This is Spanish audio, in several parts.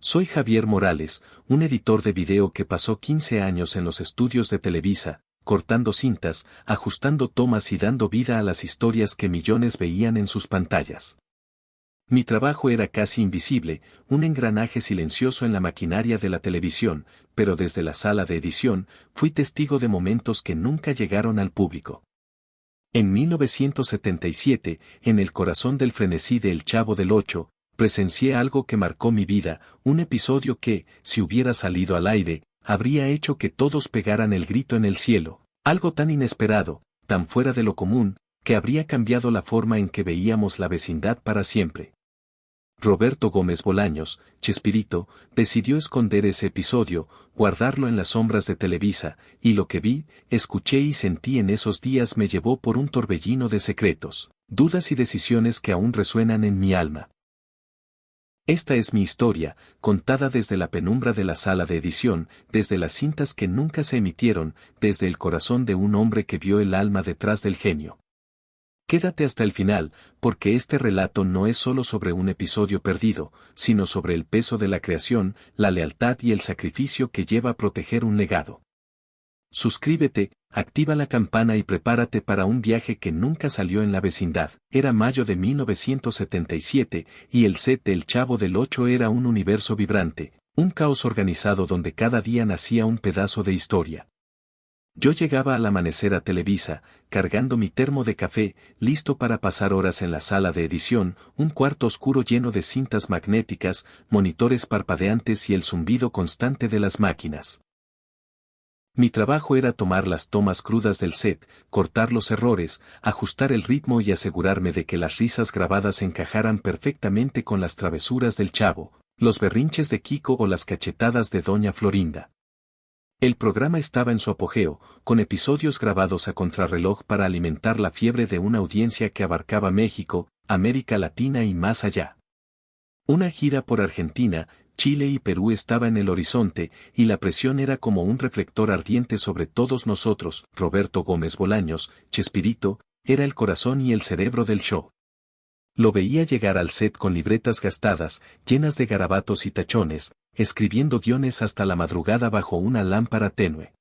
Soy Javier Morales, un editor de video que pasó 15 años en los estudios de Televisa, cortando cintas, ajustando tomas y dando vida a las historias que millones veían en sus pantallas. Mi trabajo era casi invisible, un engranaje silencioso en la maquinaria de la televisión, pero desde la sala de edición, fui testigo de momentos que nunca llegaron al público. En 1977, en el corazón del frenesí de El Chavo del Ocho, presencié algo que marcó mi vida, un episodio que, si hubiera salido al aire, habría hecho que todos pegaran el grito en el cielo, algo tan inesperado, tan fuera de lo común, que habría cambiado la forma en que veíamos la vecindad para siempre. Roberto Gómez Bolaños, Chespirito, decidió esconder ese episodio, guardarlo en las sombras de Televisa, y lo que vi, escuché y sentí en esos días me llevó por un torbellino de secretos, dudas y decisiones que aún resuenan en mi alma. Esta es mi historia, contada desde la penumbra de la sala de edición, desde las cintas que nunca se emitieron, desde el corazón de un hombre que vio el alma detrás del genio. Quédate hasta el final, porque este relato no es solo sobre un episodio perdido, sino sobre el peso de la creación, la lealtad y el sacrificio que lleva a proteger un legado. Suscríbete, activa la campana y prepárate para un viaje que nunca salió en la vecindad. Era mayo de 1977, y el set de El Chavo del Ocho era un universo vibrante, un caos organizado donde cada día nacía un pedazo de historia. Yo llegaba al amanecer a Televisa, cargando mi termo de café, listo para pasar horas en la sala de edición, un cuarto oscuro lleno de cintas magnéticas, monitores parpadeantes y el zumbido constante de las máquinas. Mi trabajo era tomar las tomas crudas del set, cortar los errores, ajustar el ritmo y asegurarme de que las risas grabadas encajaran perfectamente con las travesuras del Chavo, los berrinches de Kiko o las cachetadas de Doña Florinda. El programa estaba en su apogeo, con episodios grabados a contrarreloj para alimentar la fiebre de una audiencia que abarcaba México, América Latina y más allá. Una gira por Argentina, Chile y Perú estaba en el horizonte, y la presión era como un reflector ardiente sobre todos nosotros. Roberto Gómez Bolaños, Chespirito, era el corazón y el cerebro del show. Lo veía llegar al set con libretas gastadas, llenas de garabatos y tachones, escribiendo guiones hasta la madrugada bajo una lámpara tenue.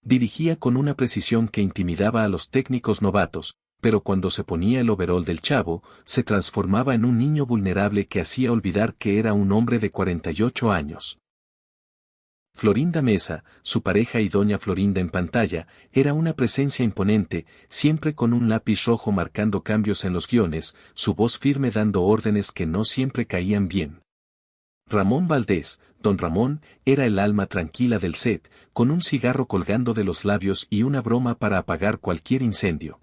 Dirigía con una precisión que intimidaba a los técnicos novatos, pero cuando se ponía el overol del Chavo, se transformaba en un niño vulnerable que hacía olvidar que era un hombre de 48 años. Florinda Mesa, su pareja y Doña Florinda en pantalla, era una presencia imponente, siempre con un lápiz rojo marcando cambios en los guiones, su voz firme dando órdenes que no siempre caían bien. Ramón Valdés, Don Ramón, era el alma tranquila del set, con un cigarro colgando de los labios y una broma para apagar cualquier incendio.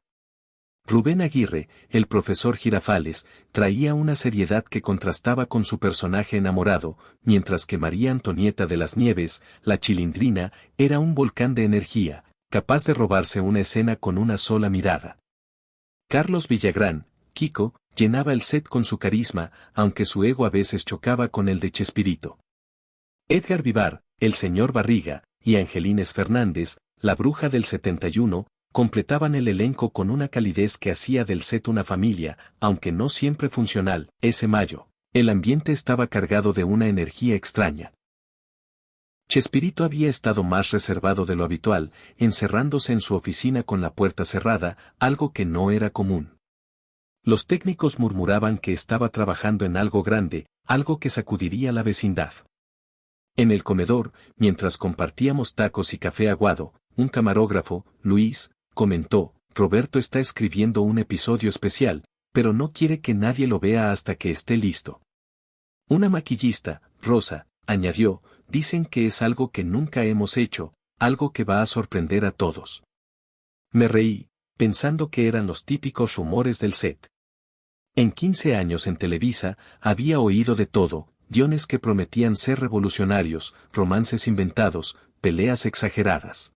Rubén Aguirre, el profesor Girafales, traía una seriedad que contrastaba con su personaje enamorado, mientras que María Antonieta de las Nieves, la Chilindrina, era un volcán de energía, capaz de robarse una escena con una sola mirada. Carlos Villagrán, Kiko, llenaba el set con su carisma, aunque su ego a veces chocaba con el de Chespirito. Edgar Vivar, el señor Barriga, y Angelines Fernández, la bruja del 71, completaban el elenco con una calidez que hacía del set una familia, aunque no siempre funcional. Ese mayo, el ambiente estaba cargado de una energía extraña. Chespirito había estado más reservado de lo habitual, encerrándose en su oficina con la puerta cerrada, algo que no era común. Los técnicos murmuraban que estaba trabajando en algo grande, algo que sacudiría la vecindad. En el comedor, mientras compartíamos tacos y café aguado, un camarógrafo, Luis, comentó: Roberto está escribiendo un episodio especial, pero no quiere que nadie lo vea hasta que esté listo. Una maquillista, Rosa, añadió: dicen que es algo que nunca hemos hecho, algo que va a sorprender a todos. Me reí, pensando que eran los típicos rumores del set. En 15 años en Televisa, había oído de todo, guiones que prometían ser revolucionarios, romances inventados, peleas exageradas.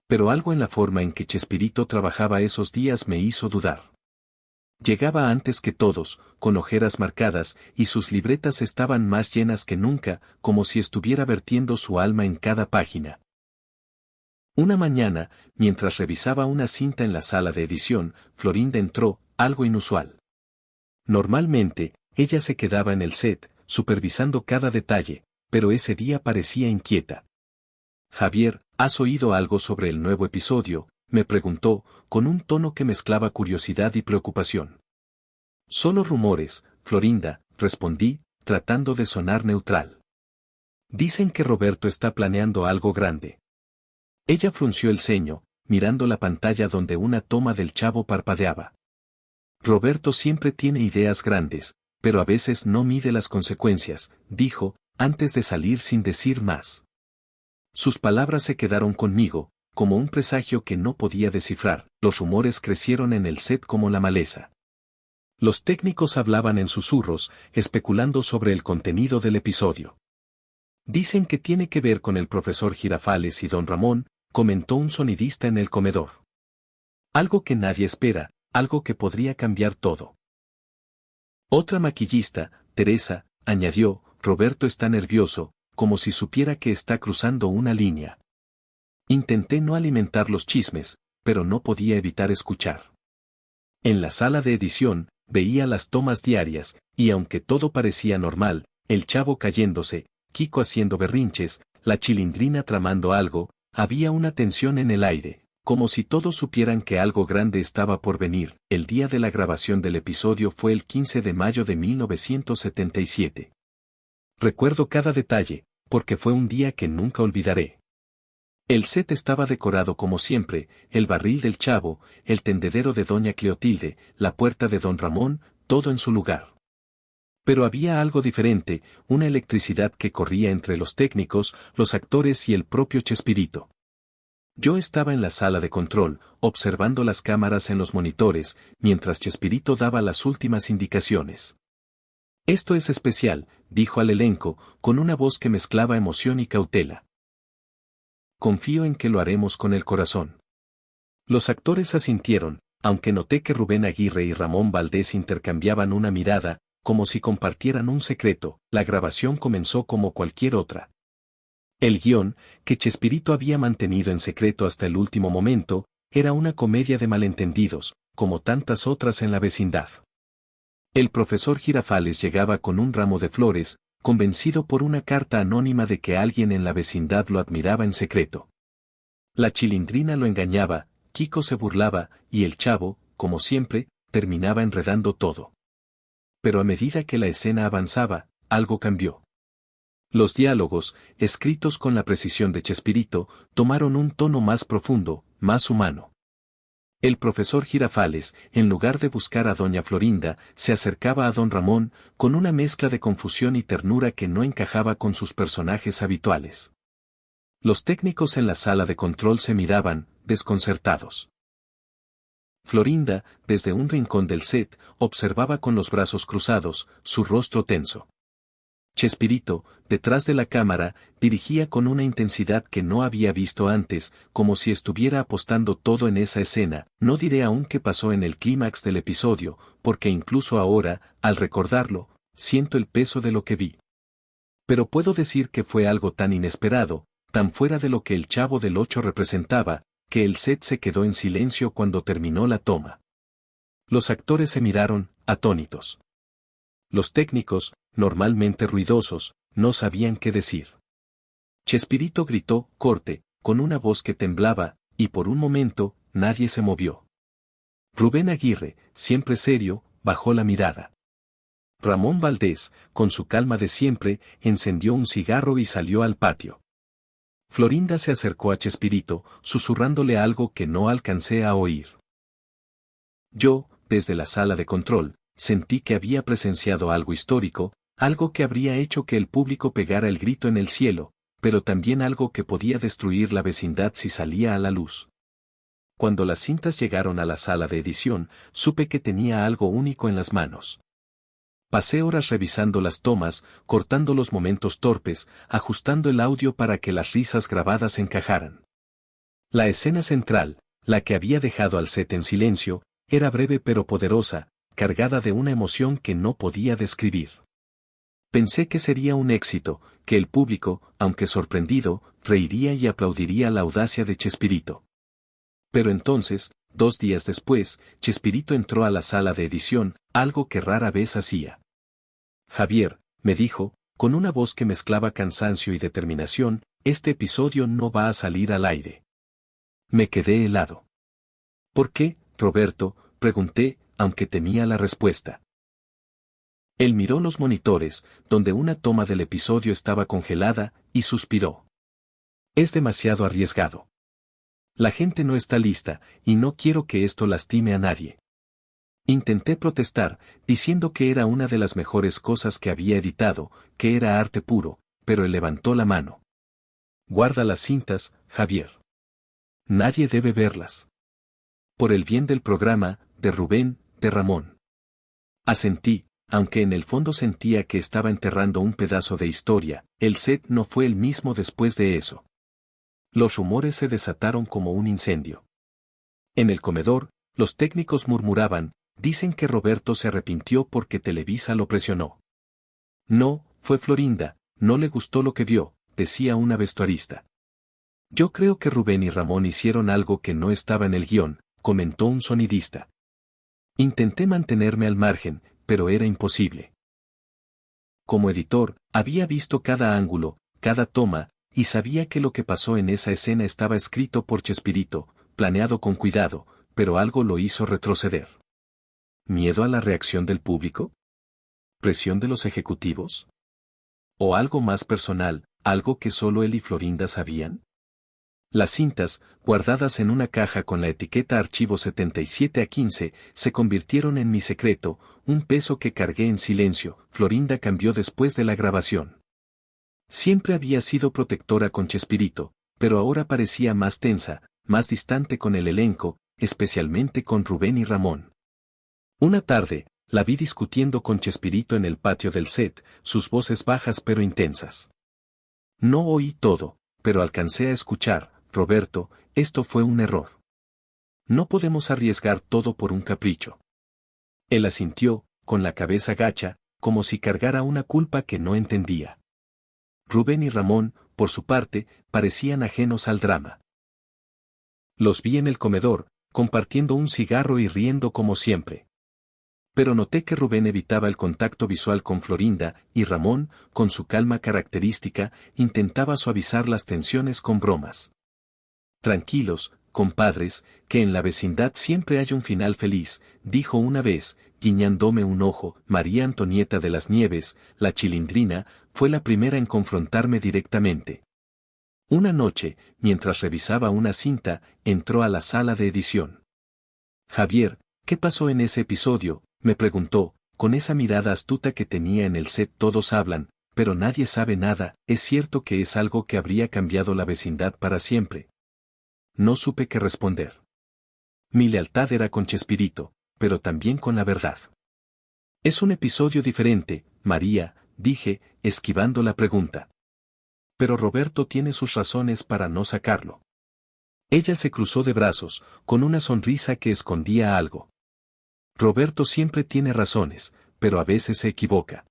Pero algo en la forma en que Chespirito trabajaba esos días me hizo dudar. Llegaba antes que todos, con ojeras marcadas, y sus libretas estaban más llenas que nunca, como si estuviera vertiendo su alma en cada página. Una mañana, mientras revisaba una cinta en la sala de edición, Florinda entró, algo inusual. Normalmente, ella se quedaba en el set, supervisando cada detalle, pero ese día parecía inquieta. Javier, ¿has oído algo sobre el nuevo episodio?, me preguntó, con un tono que mezclaba curiosidad y preocupación. Solo rumores, Florinda, respondí, tratando de sonar neutral. Dicen que Roberto está planeando algo grande. Ella frunció el ceño, mirando la pantalla donde una toma del chavo parpadeaba. Roberto siempre tiene ideas grandes, pero a veces no mide las consecuencias, dijo, antes de salir sin decir más. Sus palabras se quedaron conmigo, como un presagio que no podía descifrar. Los rumores crecieron en el set como la maleza. Los técnicos hablaban en susurros, especulando sobre el contenido del episodio. Dicen que tiene que ver con el profesor Girafales y don Ramón, comentó un sonidista en el comedor. Algo que nadie espera, algo que podría cambiar todo. Otra maquillista, Teresa, añadió, Roberto está nervioso, como si supiera que está cruzando una línea. Intenté no alimentar los chismes, pero no podía evitar escuchar. En la sala de edición, veía las tomas diarias, y aunque todo parecía normal, el chavo cayéndose, Kiko haciendo berrinches, la Chilindrina tramando algo, había una tensión en el aire, como si todos supieran que algo grande estaba por venir. El día de la grabación del episodio fue el 15 de mayo de 1977. Recuerdo cada detalle, porque fue un día que nunca olvidaré. El set estaba decorado como siempre, el barril del chavo, el tendedero de doña Cleotilde, la puerta de don Ramón, todo en su lugar. Pero había algo diferente, una electricidad que corría entre los técnicos, los actores y el propio Chespirito. Yo estaba en la sala de control, observando las cámaras en los monitores, mientras Chespirito daba las últimas indicaciones. Esto es especial, dijo al elenco, con una voz que mezclaba emoción y cautela. Confío en que lo haremos con el corazón. Los actores asintieron, aunque noté que Rubén Aguirre y Ramón Valdés intercambiaban una mirada, como si compartieran un secreto. La grabación comenzó como cualquier otra. El guión, que Chespirito había mantenido en secreto hasta el último momento, era una comedia de malentendidos, como tantas otras en la vecindad. El profesor Girafales llegaba con un ramo de flores, convencido por una carta anónima de que alguien en la vecindad lo admiraba en secreto. La Chilindrina lo engañaba, Kiko se burlaba, y el chavo, como siempre, terminaba enredando todo. Pero a medida que la escena avanzaba, algo cambió. Los diálogos, escritos con la precisión de Chespirito, tomaron un tono más profundo, más humano. El profesor Girafales, en lugar de buscar a doña Florinda, se acercaba a don Ramón, con una mezcla de confusión y ternura que no encajaba con sus personajes habituales. Los técnicos en la sala de control se miraban, desconcertados. Florinda, desde un rincón del set, observaba con los brazos cruzados, su rostro tenso. Chespirito, detrás de la cámara, dirigía con una intensidad que no había visto antes, como si estuviera apostando todo en esa escena. No diré aún qué pasó en el clímax del episodio, porque incluso ahora, al recordarlo, siento el peso de lo que vi. Pero puedo decir que fue algo tan inesperado, tan fuera de lo que el Chavo del Ocho representaba, que el set se quedó en silencio cuando terminó la toma. Los actores se miraron, atónitos. Los técnicos, normalmente ruidosos, no sabían qué decir. Chespirito gritó, corte, con una voz que temblaba, y por un momento, nadie se movió. Rubén Aguirre, siempre serio, bajó la mirada. Ramón Valdés, con su calma de siempre, encendió un cigarro y salió al patio. Florinda se acercó a Chespirito, susurrándole algo que no alcancé a oír. Yo, desde la sala de control, sentí que había presenciado algo histórico, algo que habría hecho que el público pegara el grito en el cielo, pero también algo que podía destruir la vecindad si salía a la luz. Cuando las cintas llegaron a la sala de edición, supe que tenía algo único en las manos. Pasé horas revisando las tomas, cortando los momentos torpes, ajustando el audio para que las risas grabadas encajaran. La escena central, la que había dejado al set en silencio, era breve pero poderosa, cargada de una emoción que no podía describir. Pensé que sería un éxito, que el público, aunque sorprendido, reiría y aplaudiría la audacia de Chespirito. Pero entonces, 2 días después, Chespirito entró a la sala de edición, algo que rara vez hacía. Javier, me dijo, con una voz que mezclaba cansancio y determinación, este episodio no va a salir al aire. Me quedé helado. ¿Por qué, Roberto?, pregunté, aunque temía la respuesta. Él miró los monitores, donde una toma del episodio estaba congelada, y suspiró. Es demasiado arriesgado. La gente no está lista, y no quiero que esto lastime a nadie. Intenté protestar, diciendo que era una de las mejores cosas que había editado, que era arte puro, pero él levantó la mano. Guarda las cintas, Javier. Nadie debe verlas. Por el bien del programa, de Rubén, de Ramón. Asentí, aunque en el fondo sentía que estaba enterrando un pedazo de historia, el set no fue el mismo después de eso. Los rumores se desataron como un incendio. En el comedor, los técnicos murmuraban, dicen que Roberto se arrepintió porque Televisa lo presionó. No, fue Florinda, no le gustó lo que vio, decía una vestuarista. Yo creo que Rubén y Ramón hicieron algo que no estaba en el guión, comentó un sonidista. Intenté mantenerme al margen, pero era imposible. Como editor, había visto cada ángulo, cada toma, y sabía que lo que pasó en esa escena estaba escrito por Chespirito, planeado con cuidado, pero algo lo hizo retroceder. ¿Miedo a la reacción del público? ¿Presión de los ejecutivos? ¿O algo más personal, algo que solo él y Florinda sabían? Las cintas, guardadas en una caja con la etiqueta Archivo 77A15, se convirtieron en mi secreto, un peso que cargué en silencio. Florinda cambió después de la grabación. Siempre había sido protectora con Chespirito, pero ahora parecía más tensa, más distante con el elenco, especialmente con Rubén y Ramón. Una tarde, la vi discutiendo con Chespirito en el patio del set, sus voces bajas pero intensas. No oí todo, pero alcancé a escuchar. Roberto, esto fue un error. No podemos arriesgar todo por un capricho. Él asintió, con la cabeza gacha, como si cargara una culpa que no entendía. Rubén y Ramón, por su parte, parecían ajenos al drama. Los vi en el comedor, compartiendo un cigarro y riendo como siempre. Pero noté que Rubén evitaba el contacto visual con Florinda, y Ramón, con su calma característica, intentaba suavizar las tensiones con bromas. Tranquilos, compadres, que en la vecindad siempre hay un final feliz, dijo una vez, guiñándome un ojo. María Antonieta de las Nieves, la Chilindrina, fue la primera en confrontarme directamente. Una noche, mientras revisaba una cinta, entró a la sala de edición. Javier, ¿qué pasó en ese episodio?, me preguntó, con esa mirada astuta que tenía en el set. Todos hablan, pero nadie sabe nada. ¿Es cierto que es algo que habría cambiado la vecindad para siempre? No supe qué responder. Mi lealtad era con Chespirito, pero también con la verdad. Es un episodio diferente, María, dije, esquivando la pregunta. Pero Roberto tiene sus razones para no sacarlo. Ella se cruzó de brazos, con una sonrisa que escondía algo. Roberto siempre tiene razones, pero a veces se equivoca.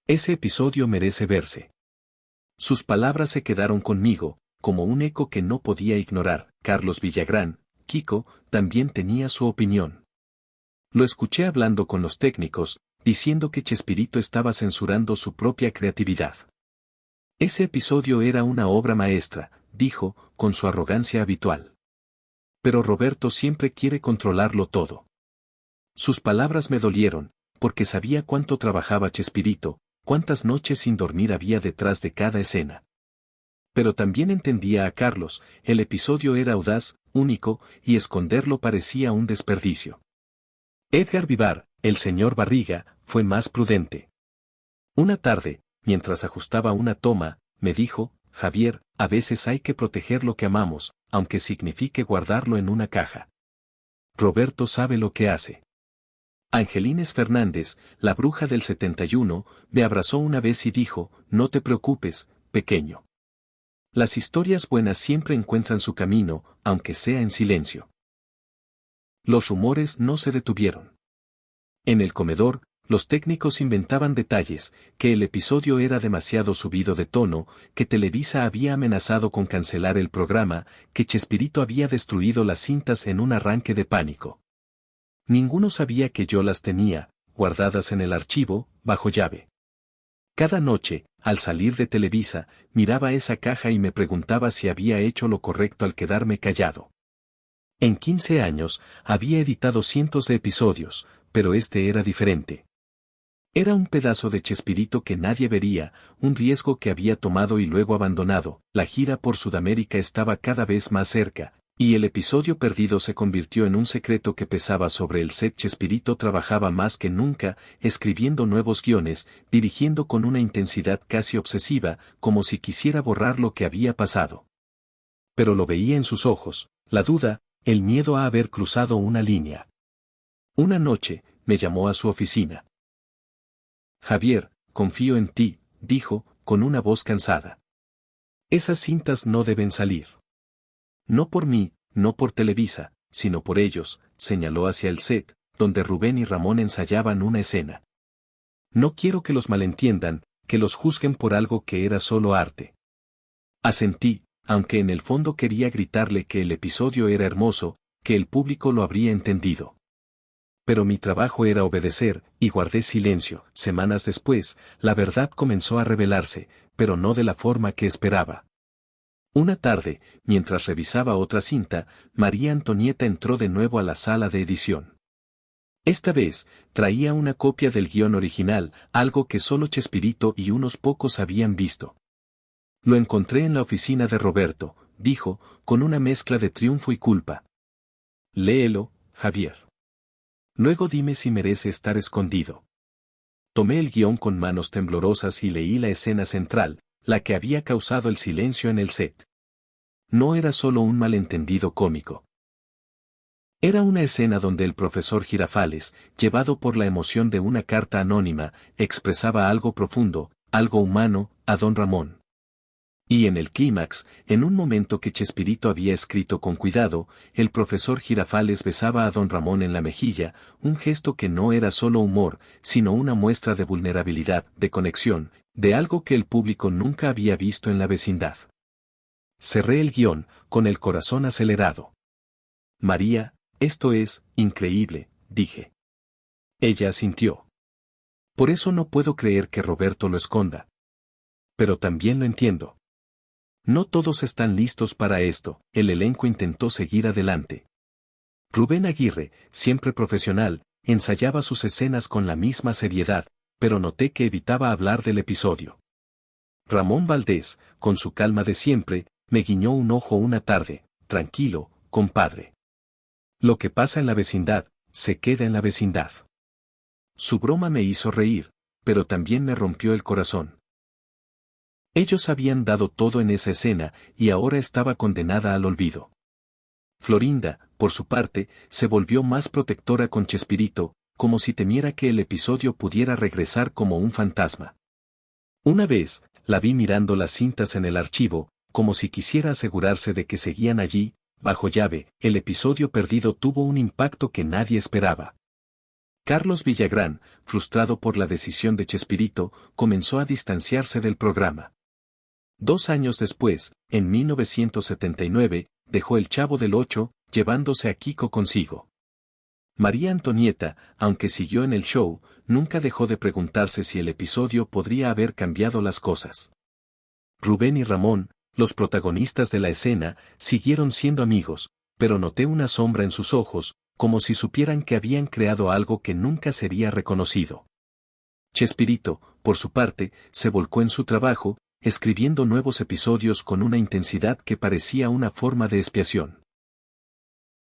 Ese episodio merece verse. Sus palabras se quedaron conmigo, como un eco que no podía ignorar. Carlos Villagrán, Kiko, también tenía su opinión. Lo escuché hablando con los técnicos, diciendo que Chespirito estaba censurando su propia creatividad. Ese episodio era una obra maestra, dijo, con su arrogancia habitual. Pero Roberto siempre quiere controlarlo todo. Sus palabras me dolieron, porque sabía cuánto trabajaba Chespirito, cuántas noches sin dormir había detrás de cada escena. Pero también entendía a Carlos, el episodio era audaz, único, y esconderlo parecía un desperdicio. Edgar Vivar, el señor Barriga, fue más prudente. Una tarde, mientras ajustaba una toma, me dijo, Javier, a veces hay que proteger lo que amamos, aunque signifique guardarlo en una caja. Roberto sabe lo que hace. Angelines Fernández, la bruja del 71, me abrazó una vez y dijo, no te preocupes, pequeño. Las historias buenas siempre encuentran su camino, aunque sea en silencio. Los rumores no se detuvieron. En el comedor, los técnicos inventaban detalles, que el episodio era demasiado subido de tono, que Televisa había amenazado con cancelar el programa, que Chespirito había destruido las cintas en un arranque de pánico. Ninguno sabía que yo las tenía, guardadas en el archivo, bajo llave. Cada noche, al salir de Televisa, miraba esa caja y me preguntaba si había hecho lo correcto al quedarme callado. En 15 años, había editado cientos de episodios, pero este era diferente. Era un pedazo de Chespirito que nadie vería, un riesgo que había tomado y luego abandonado. La gira por Sudamérica estaba cada vez más cerca, y el episodio perdido se convirtió en un secreto que pesaba sobre el set. Chespirito trabajaba más que nunca, escribiendo nuevos guiones, dirigiendo con una intensidad casi obsesiva, como si quisiera borrar lo que había pasado. Pero lo veía en sus ojos, la duda, el miedo a haber cruzado una línea. Una noche, me llamó a su oficina. Javier, confío en ti, dijo, con una voz cansada. Esas cintas no deben salir. No por mí, no por Televisa, sino por ellos, señaló hacia el set, donde Rubén y Ramón ensayaban una escena. No quiero que los malentiendan, que los juzguen por algo que era solo arte. Asentí, aunque en el fondo quería gritarle que el episodio era hermoso, que el público lo habría entendido. Pero mi trabajo era obedecer, y guardé silencio. Semanas después, la verdad comenzó a revelarse, pero no de la forma que esperaba. Una tarde, mientras revisaba otra cinta, María Antonieta entró de nuevo a la sala de edición. Esta vez, traía una copia del guión original, algo que solo Chespirito y unos pocos habían visto. Lo encontré en la oficina de Roberto, dijo, con una mezcla de triunfo y culpa. Léelo, Javier. Luego dime si merece estar escondido. Tomé el guión con manos temblorosas y leí la escena central, la que había causado el silencio en el set. No era solo un malentendido cómico. Era una escena donde el profesor Girafales, llevado por la emoción de una carta anónima, expresaba algo profundo, algo humano, a don Ramón. Y en el clímax, en un momento que Chespirito había escrito con cuidado, el profesor Girafales besaba a don Ramón en la mejilla, un gesto que no era solo humor, sino una muestra de vulnerabilidad, de conexión, de algo que el público nunca había visto en la vecindad. Cerré el guión, con el corazón acelerado. María, esto es increíble, dije. Ella asintió. Por eso no puedo creer que Roberto lo esconda. Pero también lo entiendo. No todos están listos para esto. El elenco intentó seguir adelante. Rubén Aguirre, siempre profesional, ensayaba sus escenas con la misma seriedad, pero noté que evitaba hablar del episodio. Ramón Valdés, con su calma de siempre, me guiñó un ojo una tarde. Tranquilo, compadre. Lo que pasa en la vecindad, se queda en la vecindad. Su broma me hizo reír, pero también me rompió el corazón. Ellos habían dado todo en esa escena, y ahora estaba condenada al olvido. Florinda, por su parte, se volvió más protectora con Chespirito, como si temiera que el episodio pudiera regresar como un fantasma. Una vez, la vi mirando las cintas en el archivo, como si quisiera asegurarse de que seguían allí, bajo llave. El episodio perdido tuvo un impacto que nadie esperaba. Carlos Villagrán, frustrado por la decisión de Chespirito, comenzó a distanciarse del programa. 2 años después, en 1979, dejó El Chavo del Ocho, llevándose a Kiko consigo. María Antonieta, aunque siguió en el show, nunca dejó de preguntarse si el episodio podría haber cambiado las cosas. Rubén y Ramón, los protagonistas de la escena, siguieron siendo amigos, pero noté una sombra en sus ojos, como si supieran que habían creado algo que nunca sería reconocido. Chespirito, por su parte, se volcó en su trabajo, escribiendo nuevos episodios con una intensidad que parecía una forma de expiación.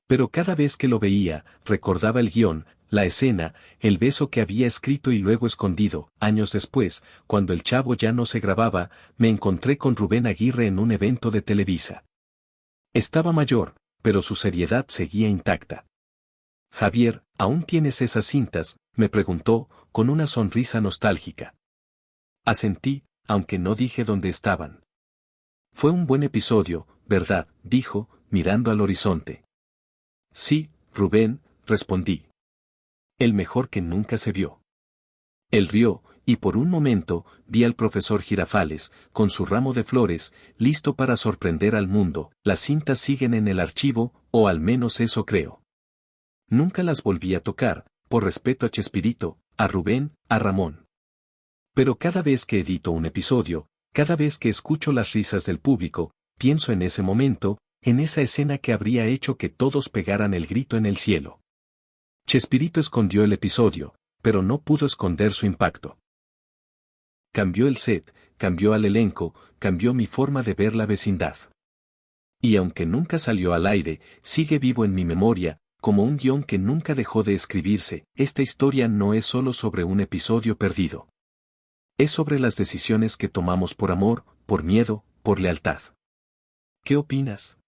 Pero cada vez que lo veía, recordaba el guión, la escena, el beso que había escrito y luego escondido. Años después, cuando El Chavo ya no se grababa, me encontré con Rubén Aguirre en un evento de Televisa. Estaba mayor, pero su seriedad seguía intacta. Javier, ¿aún tienes esas cintas?, me preguntó, con una sonrisa nostálgica. Asentí, aunque no dije dónde estaban. Fue un buen episodio, ¿verdad?, dijo, mirando al horizonte. Sí, Rubén, respondí. El mejor que nunca se vio. Él rió, y por un momento, vi al profesor Girafales, con su ramo de flores, listo para sorprender al mundo. Las cintas siguen en el archivo, o al menos eso creo. Nunca las volví a tocar, por respeto a Chespirito, a Rubén, a Ramón. Pero cada vez que edito un episodio, cada vez que escucho las risas del público, pienso en ese momento, en esa escena que habría hecho que todos pegaran el grito en el cielo. Chespirito escondió el episodio, pero no pudo esconder su impacto. Cambió el set, cambió al elenco, cambió mi forma de ver la vecindad. Y aunque nunca salió al aire, sigue vivo en mi memoria, como un guión que nunca dejó de escribirse. Esta historia no es solo sobre un episodio perdido. Es sobre las decisiones que tomamos por amor, por miedo, por lealtad. ¿Qué opinas?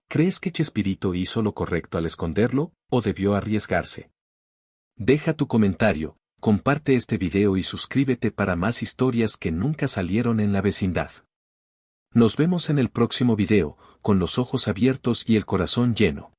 ¿Crees que Chespirito hizo lo correcto al esconderlo, o debió arriesgarse? Deja tu comentario, comparte este video y suscríbete para más historias que nunca salieron en la vecindad. Nos vemos en el próximo video, con los ojos abiertos y el corazón lleno.